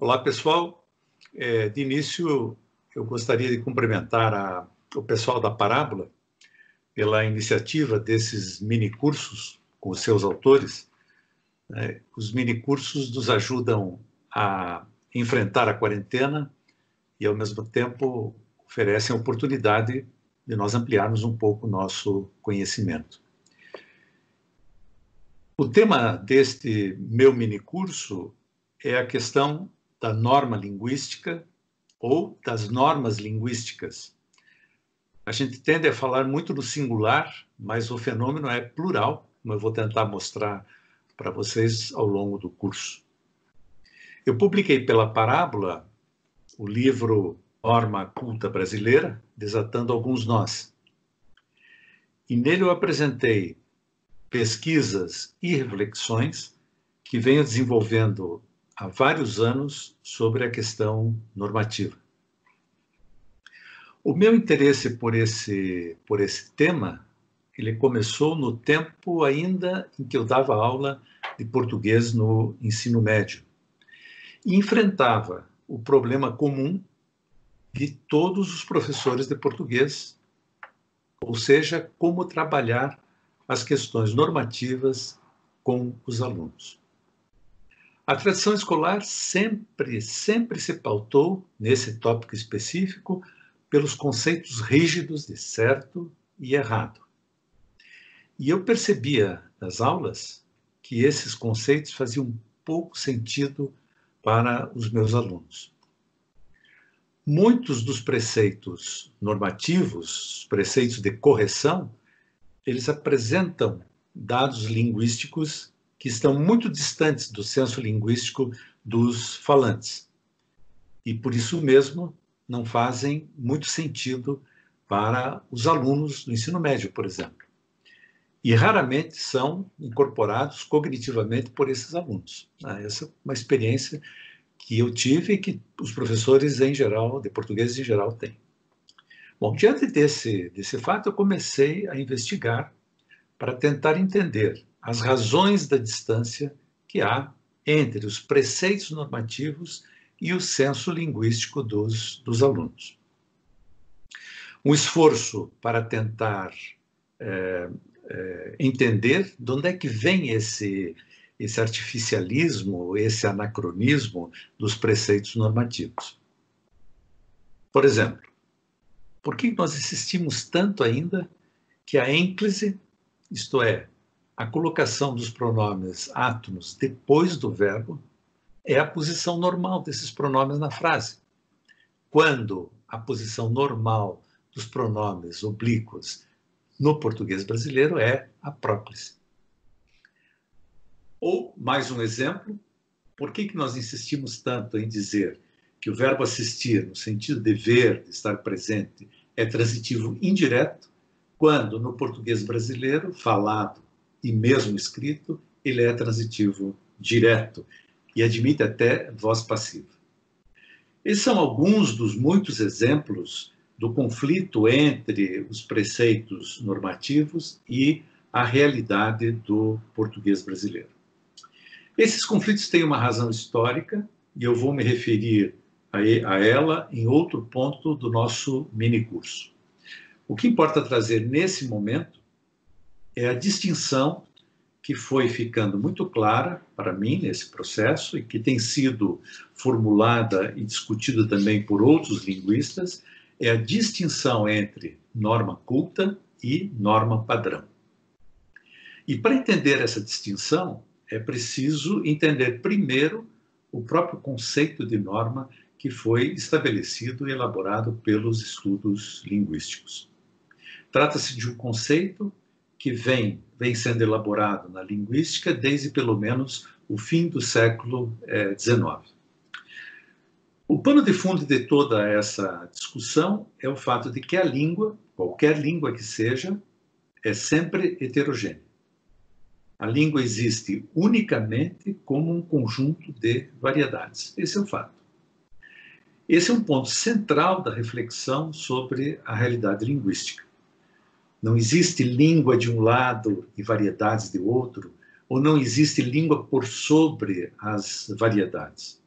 Olá, pessoal. De início, eu gostaria de cumprimentar o pessoal da Parábola pela iniciativa desses mini-cursos com os seus autores. Os mini-cursos nos ajudam a enfrentar a quarentena e, ao mesmo tempo, oferecem a oportunidade de nós ampliarmos um pouco o nosso conhecimento. O tema deste meu mini-curso é a questão da norma linguística ou das normas linguísticas. A gente tende a falar muito no singular, mas o fenômeno é plural, como eu vou tentar mostrar para vocês ao longo do curso. Eu publiquei pela Parábola o livro Norma Culta Brasileira, Desatando Alguns Nós. E nele eu apresentei pesquisas e reflexões que venho desenvolvendo há vários anos sobre a questão normativa. O meu interesse por esse tema, ele começou no tempo ainda em que eu dava aula de português no ensino médio e enfrentava o problema comum de todos os professores de português, ou seja, como trabalhar as questões normativas com os alunos. A tradição escolar sempre se pautou, nesse tópico específico, pelos conceitos rígidos de certo e errado. E eu percebia nas aulas que esses conceitos faziam pouco sentido para os meus alunos. Muitos dos preceitos normativos, preceitos de correção, eles apresentam dados linguísticos que estão muito distantes do senso linguístico dos falantes. E, por isso mesmo, não fazem muito sentido para os alunos do ensino médio, por exemplo. E raramente são incorporados cognitivamente por esses alunos. Essa é uma experiência que eu tive e que os professores em geral, de português em geral, têm. Bom, diante desse fato, eu comecei a investigar para tentar entender as razões da distância que há entre os preceitos normativos e o senso linguístico dos alunos. Um esforço para tentar entender de onde é que vem esse artificialismo, esse anacronismo dos preceitos normativos. Por exemplo, por que nós insistimos tanto ainda que a ênclise, isto é, a colocação dos pronomes átonos depois do verbo, é a posição normal desses pronomes na frase, quando a posição normal dos pronomes oblíquos no português brasileiro é a próclise. Ou, mais um exemplo, por que nós insistimos tanto em dizer que o verbo assistir, no sentido de ver, de estar presente, é transitivo indireto, quando no português brasileiro, falado e mesmo escrito, ele é transitivo direto e admite até voz passiva. Esses são alguns dos muitos exemplos do conflito entre os preceitos normativos e a realidade do português brasileiro. Esses conflitos têm uma razão histórica e eu vou me referir a ela em outro ponto do nosso mini-curso. O que importa trazer nesse momento é a distinção que foi ficando muito clara para mim nesse processo e que tem sido formulada e discutida também por outros linguistas, é a distinção entre norma culta e norma padrão. E para entender essa distinção, é preciso entender primeiro o próprio conceito de norma que foi estabelecido e elaborado pelos estudos linguísticos. Trata-se de um conceito que vem sendo elaborado na linguística desde pelo menos o fim do século XIX. O pano de fundo de toda essa discussão é o fato de que a língua, qualquer língua que seja, é sempre heterogênea. A língua existe unicamente como um conjunto de variedades. Esse é o fato. Esse é um ponto central da reflexão sobre a realidade linguística. Não existe língua de um lado e variedades de outro, ou não existe língua por sobre as variedades.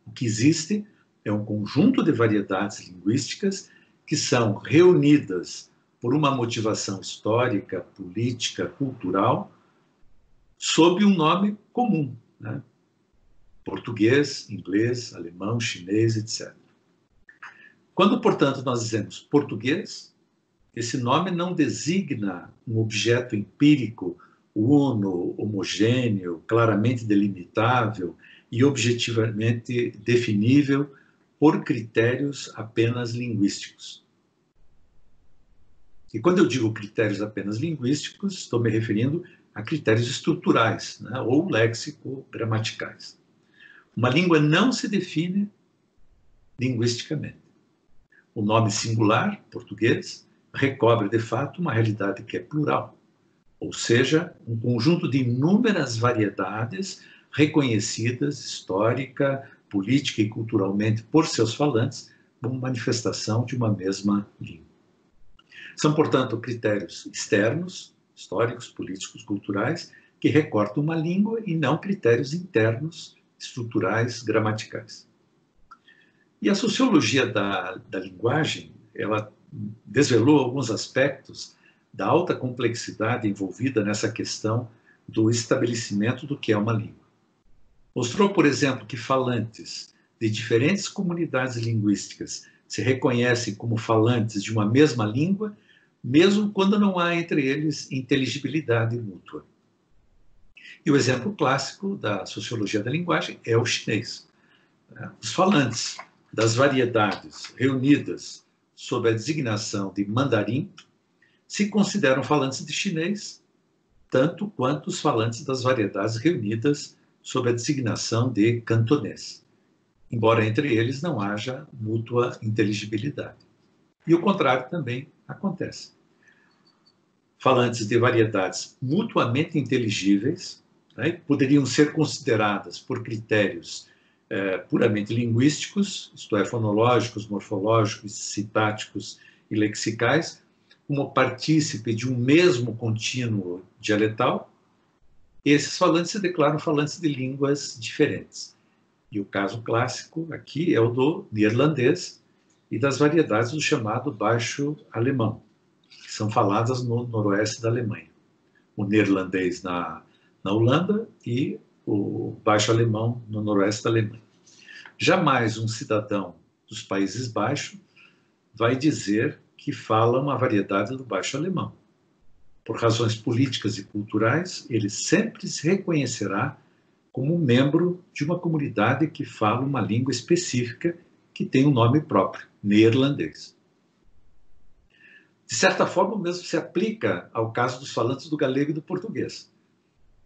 O que existe é um conjunto de variedades linguísticas que são reunidas por uma motivação histórica, política, cultural, sob um nome comum, né? Português, inglês, alemão, chinês, etc. Quando, portanto, nós dizemos português, esse nome não designa um objeto empírico, uno, homogêneo, claramente delimitável e objetivamente definível por critérios apenas linguísticos. E quando eu digo critérios apenas linguísticos, estou me referindo a critérios estruturais, né, ou léxico-gramaticais. Uma língua não se define linguisticamente. O nome singular, português, recobre, de fato, uma realidade que é plural, ou seja, um conjunto de inúmeras variedades reconhecidas histórica, política e culturalmente por seus falantes como manifestação de uma mesma língua. São, portanto, critérios externos, históricos, políticos, culturais, que recortam uma língua e não critérios internos, estruturais, gramaticais. E a sociologia da linguagem, ela desvelou alguns aspectos da alta complexidade envolvida nessa questão do estabelecimento do que é uma língua. Mostrou, por exemplo, que falantes de diferentes comunidades linguísticas se reconhecem como falantes de uma mesma língua, mesmo quando não há entre eles inteligibilidade mútua. E o exemplo clássico da sociologia da linguagem é o chinês. Os falantes das variedades reunidas sob a designação de mandarim se consideram falantes de chinês, tanto quanto os falantes das variedades reunidas sob a designação de cantonês, embora entre eles não haja mútua inteligibilidade. E o contrário também acontece. Falantes de variedades mutuamente inteligíveis, né, poderiam ser consideradas por critérios puramente linguísticos, isto é, fonológicos, morfológicos, sintáticos e lexicais, como partícipe de um mesmo contínuo dialetal. Esses falantes se declaram falantes de línguas diferentes. E o caso clássico aqui é o do neerlandês e das variedades do chamado baixo alemão, que são faladas no noroeste da Alemanha. O neerlandês na Holanda e o baixo alemão no noroeste da Alemanha. Jamais um cidadão dos Países Baixos vai dizer que fala uma variedade do baixo alemão. Por razões políticas e culturais, ele sempre se reconhecerá como membro de uma comunidade que fala uma língua específica que tem um nome próprio, neerlandês. De certa forma, o mesmo se aplica ao caso dos falantes do galego e do português.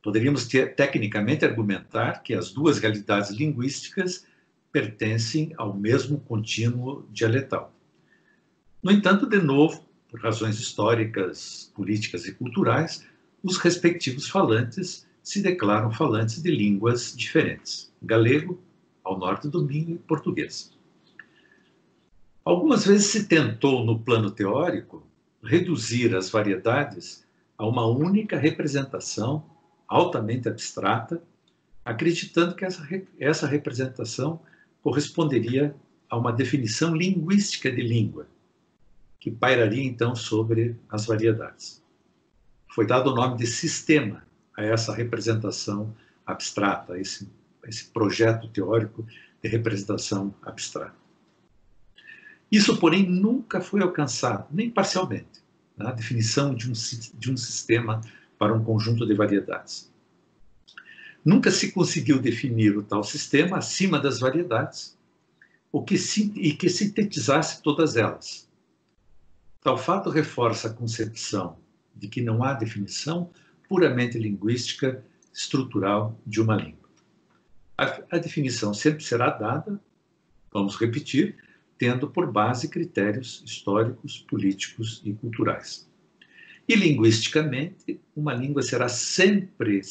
Poderíamos tecnicamente argumentar que as duas realidades linguísticas pertencem ao mesmo contínuo dialetal. No entanto, de novo, por razões históricas, políticas e culturais, os respectivos falantes se declaram falantes de línguas diferentes, galego, ao norte do Minho, e português. Algumas vezes se tentou, no plano teórico, reduzir as variedades a uma única representação altamente abstrata, acreditando que essa representação corresponderia a uma definição linguística de língua, que pairaria então sobre as variedades. Foi dado o nome de sistema a essa representação abstrata, a esse projeto teórico de representação abstrata. Isso, porém, nunca foi alcançado, nem parcialmente, a definição de um sistema para um conjunto de variedades. Nunca se conseguiu definir o tal sistema acima das variedades e que sintetizasse todas elas. Tal fato reforça a concepção de que não há definição puramente linguística estrutural de uma língua. A definição sempre será dada, vamos repetir, tendo por base critérios históricos, políticos e culturais. E, linguisticamente, uma língua será sempre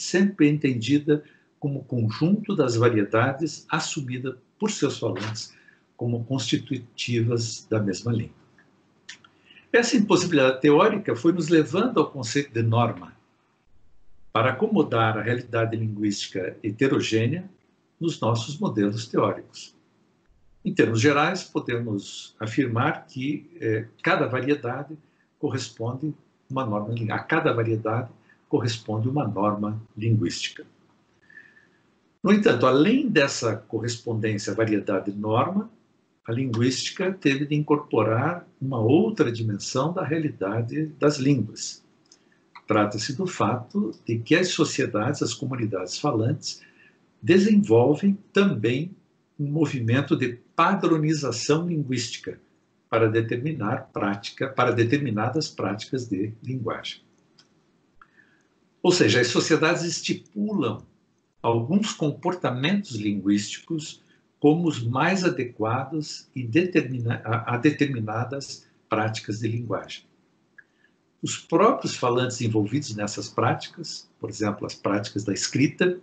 entendida como conjunto das variedades assumida por seus falantes como constitutivas da mesma língua. Essa impossibilidade teórica foi nos levando ao conceito de norma, para acomodar a realidade linguística heterogênea nos nossos modelos teóricos. Em termos gerais, podemos afirmar que cada variedade corresponde uma norma, a cada variedade corresponde uma norma linguística. No entanto, além dessa correspondência variedade-norma, a linguística teve de incorporar uma outra dimensão da realidade das línguas. Trata-se do fato de que as sociedades, as comunidades falantes, desenvolvem também um movimento de padronização linguística para determinadas práticas de linguagem. Ou seja, as sociedades estipulam alguns comportamentos linguísticos como os mais adequados a determinadas práticas de linguagem. Os próprios falantes envolvidos nessas práticas, por exemplo, as práticas da escrita,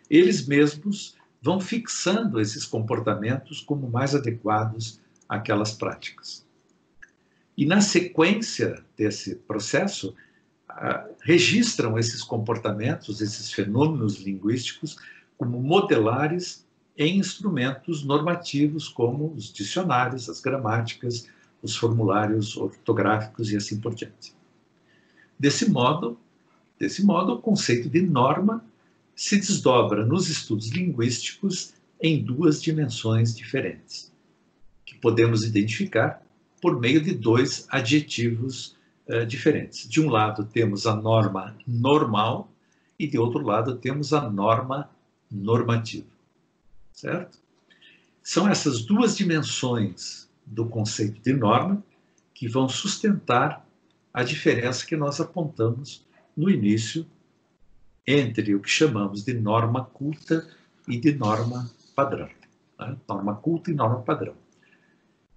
eles mesmos vão fixando esses comportamentos como mais adequados àquelas práticas. E na sequência desse processo, registram esses comportamentos, esses fenômenos linguísticos, como modelares em instrumentos normativos, como os dicionários, as gramáticas, os formulários ortográficos e assim por diante. Desse modo, o conceito de norma se desdobra nos estudos linguísticos em duas dimensões diferentes, que podemos identificar por meio de dois adjetivos diferentes. De um lado, temos a norma normal e, de outro lado, temos a norma normativa. Certo? São essas duas dimensões do conceito de norma que vão sustentar a diferença que nós apontamos no início entre o que chamamos de norma culta e de norma padrão. Né? Norma culta e norma padrão.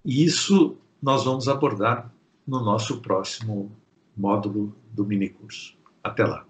E isso nós vamos abordar no nosso próximo módulo do minicurso. Até lá.